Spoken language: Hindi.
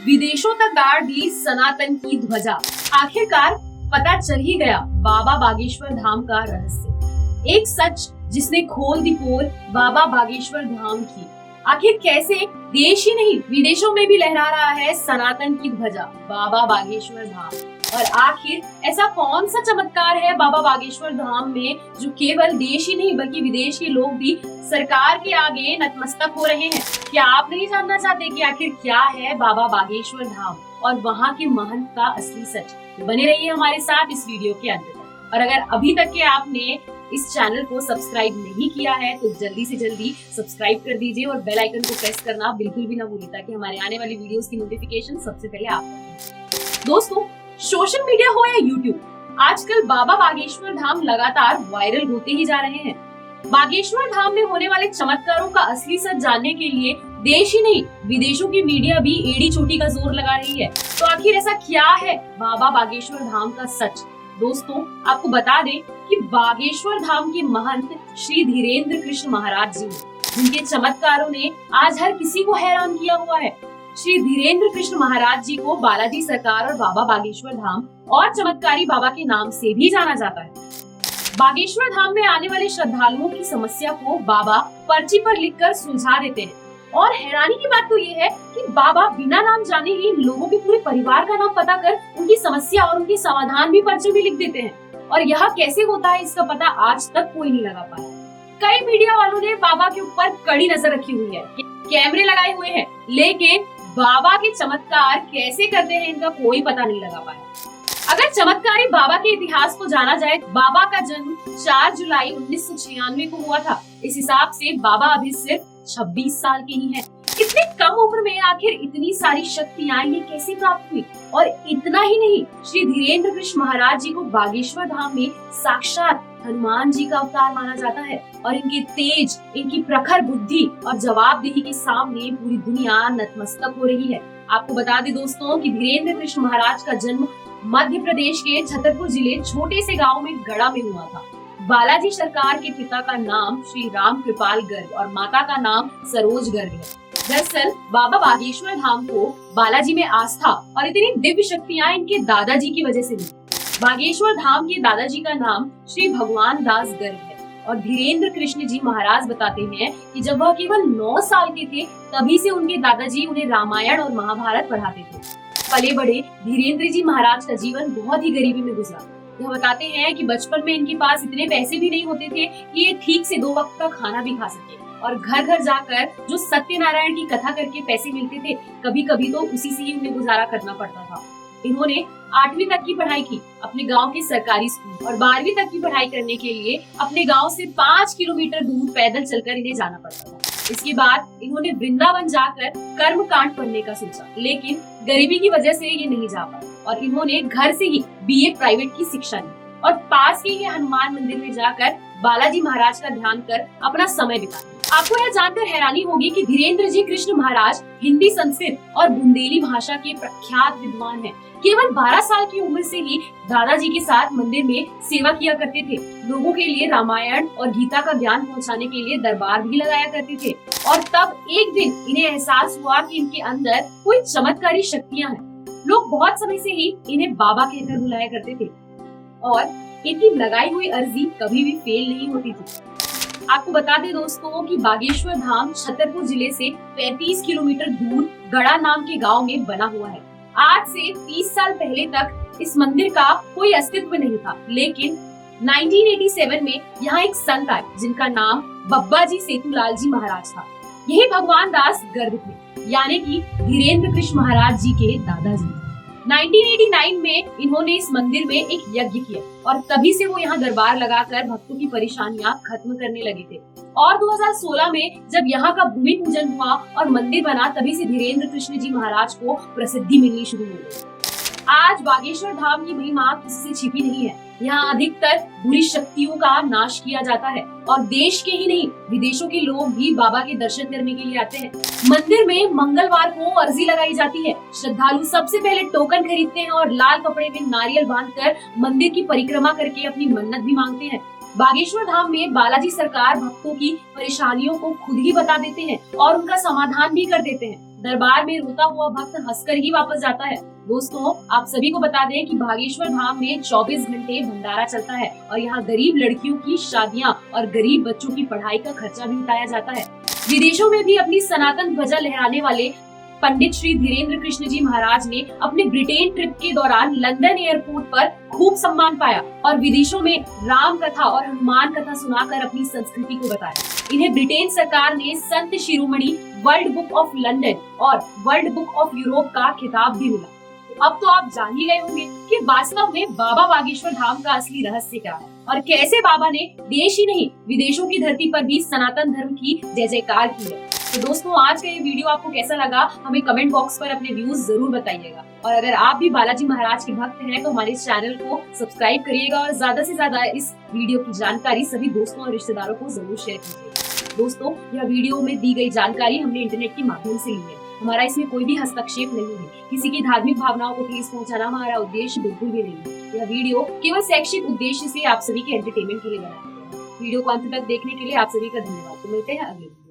विदेशों तक गाड़ दी सनातन की ध्वजा। आखिरकार पता चल ही गया बाबा बागेश्वर धाम का रहस्य। एक सच जिसने खोल दी पोल बाबा बागेश्वर धाम की। आखिर कैसे देश ही नहीं विदेशों में भी लहरा रहा है सनातन की ध्वजा बाबा बागेश्वर धाम। और आखिर ऐसा कौन सा चमत्कार है बाबा बागेश्वर धाम में जो केवल देश ही नहीं बल्कि विदेश के लोग भी सरकार के आगे नतमस्तक हो रहे हैं। क्या आप नहीं जानना चाहते कि आखिर क्या है बाबा बागेश्वर धाम और वहाँ के महंत का असली सच? तो बने रहिए हमारे साथ इस वीडियो के अंत तक। और अगर अभी तक के आपने इस चैनल को सब्सक्राइब नहीं किया है तो जल्दी से जल्दी सब्सक्राइब कर दीजिए और बेल आइकन को प्रेस करना बिल्कुल भी ना भूलिए ताकि हमारे आने वाली वीडियोस की नोटिफिकेशन सबसे पहले आप तक। दोस्तों, सोशल मीडिया हो या यूट्यूब, आजकल बाबा बागेश्वर धाम लगातार वायरल होते ही जा रहे हैं। बागेश्वर धाम में होने वाले चमत्कारों का असली सच जानने के लिए देश ही नहीं विदेशों की मीडिया भी एड़ी चोटी का जोर लगा रही है। तो आखिर ऐसा क्या है बाबा बागेश्वर धाम का सच? दोस्तों, आपको बता दें कि बागेश्वर धाम के महंत श्री धीरेन्द्र कृष्ण महाराज जी, जिनके चमत्कारों ने आज हर किसी को हैरान किया हुआ है। श्री धीरेन्द्र कृष्ण महाराज जी को बालाजी सरकार और बाबा बागेश्वर धाम और चमत्कारी बाबा के नाम से भी जाना जाता है। बागेश्वर धाम में आने वाले श्रद्धालुओं की समस्या को बाबा पर्ची पर लिखकर सुलझा देते हैं। और हैरानी की बात तो ये है कि बाबा बिना नाम जाने ही लोगों के पूरे परिवार का नाम पता कर उनकी समस्या और उनके समाधान भी पर्चे में लिख देते हैं। और यह कैसे होता है इसका पता आज तक कोई नहीं लगा पाया। कई मीडिया वालों ने बाबा के ऊपर कड़ी नजर रखी हुई है, कैमरे लगाए हुए हैं, लेकिन बाबा के चमत्कार कैसे करते हैं इनका कोई पता नहीं लगा पाया। अगर चमत्कारी बाबा के इतिहास को जाना जाए, बाबा का जन्म 4 जुलाई 1996 को हुआ था। इस हिसाब से बाबा अभी सिर्फ 26 साल के ही हैं। इतनी कम उम्र में आखिर इतनी सारी शक्तियाँ ये कैसे प्राप्त हुई? और इतना ही नहीं, श्री धीरेन्द्र कृष्ण महाराज जी को बागेश्वर धाम में साक्षात हनुमान जी का अवतार माना जाता है। और इनके तेज, इनकी प्रखर बुद्धि और जवाबदेही के सामने पूरी दुनिया नतमस्तक हो रही है। आपको बता दें दोस्तों कि धीरेन्द्र कृष्ण महाराज का जन्म मध्य प्रदेश के छतरपुर जिले छोटे से गांव में गढ़ा में हुआ था। बालाजी सरकार के पिता का नाम श्री राम कृपाल गर्ग और माता का नाम सरोज गर्ग है। दरअसल बाबा बागेश्वर धाम को बालाजी में आस्था और इतनी दिव्य शक्तियाँ इनके दादाजी की वजह से मिली। बागेश्वर धाम के दादाजी का नाम श्री भगवान दास गर्ग है। और धीरेन्द्र कृष्ण जी महाराज बताते हैं कि जब वह केवल 9 साल के थे तभी से उनके दादाजी उन्हें रामायण और महाभारत पढ़ाते थे। पले बड़े धीरेन्द्र जी महाराज का जीवन बहुत ही गरीबी में गुजरा। यह बताते हैं कि बचपन में इनके पास इतने पैसे भी नहीं होते थे कि ये ठीक से 2 वक्त का खाना भी खा सके। और घर घर जाकर जो सत्यनारायण की कथा करके पैसे मिलते थे, कभी कभी तो उसी से ही उन्हें गुजारा करना पड़ता था। इन्होंने 8वीं तक की पढ़ाई की अपने गांव के सरकारी स्कूल और 12वीं तक की पढ़ाई करने के लिए अपने गांव से 5 किलोमीटर दूर पैदल चलकर इन्हें जाना पड़ता था। इसके बाद इन्होंने वृंदावन जाकर कर्म कांड पढ़ने का सोचा, लेकिन गरीबी की वजह से ये नहीं जा पाए और इन्होंने घर से ही BA प्राइवेट की शिक्षा ली और पास के ही हनुमान मंदिर में जाकर बालाजी महाराज का ध्यान कर अपना समय बिताया। आपको यह जानकर हैरानी होगी कि धीरेन्द्र जी कृष्ण महाराज हिंदी, संस्कृत और बुंदेली भाषा के प्रख्यात विद्वान हैं। केवल 12 साल की उम्र से ही दादाजी के साथ मंदिर में सेवा किया करते थे। लोगों के लिए रामायण और गीता का ज्ञान पहुंचाने के लिए दरबार भी लगाया करते थे। और तब एक दिन इन्हें एहसास हुआ कि इनके अंदर कोई चमत्कारी शक्तियां हैं। लोग बहुत समय से ही इन्हें बाबा कहकर बुलाया करते थे और इनकी लगाई हुई अर्जी कभी भी फेल नहीं होती थी। आपको बता दें दोस्तों कि बागेश्वर धाम छतरपुर जिले से 35 किलोमीटर दूर गढ़ा नाम के गांव में बना हुआ है। आज से 30 साल पहले तक इस मंदिर का कोई अस्तित्व नहीं था, लेकिन 1987 में यहाँ एक संत आए जिनका नाम बब्बा जी सेतुलाल जी महाराज था। यही भगवान दास गर्ग थे, यानी कि धीरेन्द्र कृष्ण महाराज जी के दादाजी। 1989 में इन्होंने इस मंदिर में एक यज्ञ किया और तभी से वो यहाँ दरबार लगाकर भक्तों की परेशानियां खत्म करने लगे थे। और 2016 में जब यहाँ का भूमि पूजन हुआ और मंदिर बना, तभी से धीरेन्द्र कृष्ण जी महाराज को प्रसिद्धि मिलनी शुरू हो गई। आज बागेश्वर धाम की महिमा किसी से छिपी नहीं है। यहाँ अधिकतर बुरी शक्तियों का नाश किया जाता है और देश के ही नहीं विदेशों के लोग भी बाबा के दर्शन करने के लिए आते हैं। मंदिर में मंगलवार को अर्जी लगाई जाती है। श्रद्धालु सबसे पहले टोकन खरीदते हैं और लाल कपड़े में नारियल बांधकर मंदिर की परिक्रमा करके अपनी मन्नत भी मांगते हैं। बागेश्वर धाम में बालाजी सरकार भक्तों की परेशानियों को खुद ही बता देते हैं और उनका समाधान भी कर देते हैं। दरबार में रोता हुआ भक्त हंसकर ही वापस जाता है। दोस्तों, आप सभी को बता दें कि बागेश्वर धाम में 24 घंटे भंडारा चलता है और यहाँ गरीब लड़कियों की शादियाँ और गरीब बच्चों की पढ़ाई का खर्चा भी उठाया जाता है। विदेशों में भी अपनी सनातन ध्वजा लहराने वाले पंडित श्री धीरेन्द्र कृष्ण जी महाराज ने अपने ब्रिटेन ट्रिप के दौरान लंदन एयरपोर्ट पर खूब सम्मान पाया और विदेशों में राम कथा और हनुमान कथा सुनाकर अपनी संस्कृति को बताया। इन्हें ब्रिटेन सरकार ने Sant Shiromani world book of London और वर्ल्ड बुक ऑफ यूरोप का खिताब भी मिला। अब तो आप जान ही गए होंगे कि वास्तव में बाबा बागेश्वर धाम का असली रहस्य क्या है और कैसे बाबा ने देश ही नहीं विदेशों की धरती पर भी सनातन धर्म की जय जयकार की है। तो दोस्तों, आज का ये वीडियो आपको कैसा लगा हमें कमेंट बॉक्स पर अपने व्यूज जरूर बताइएगा और अगर आप भी बालाजी महाराज के भक्त हैं तो हमारे चैनल को सब्सक्राइब करिएगा और ज्यादा से ज्यादा इस वीडियो की जानकारी सभी दोस्तों और रिश्तेदारों को जरूर शेयर कीजिएगा। दोस्तों, यह वीडियो में दी गई जानकारी हमने इंटरनेट के माध्यम से ली है। हमारा इसमें कोई भी हस्तक्षेप नहीं है। किसी की धार्मिक भावनाओं को ठेस पहुंचाना हमारा उद्देश्य बिल्कुल भी नहीं है। यह वीडियो केवल शैक्षिक उद्देश्य से आप सभी के एंटरटेनमेंट के लिए बनाया गया है। वीडियो को अंत तक देखने के लिए आप सभी का धन्यवाद। तो मिलते हैं अगले वीडियो।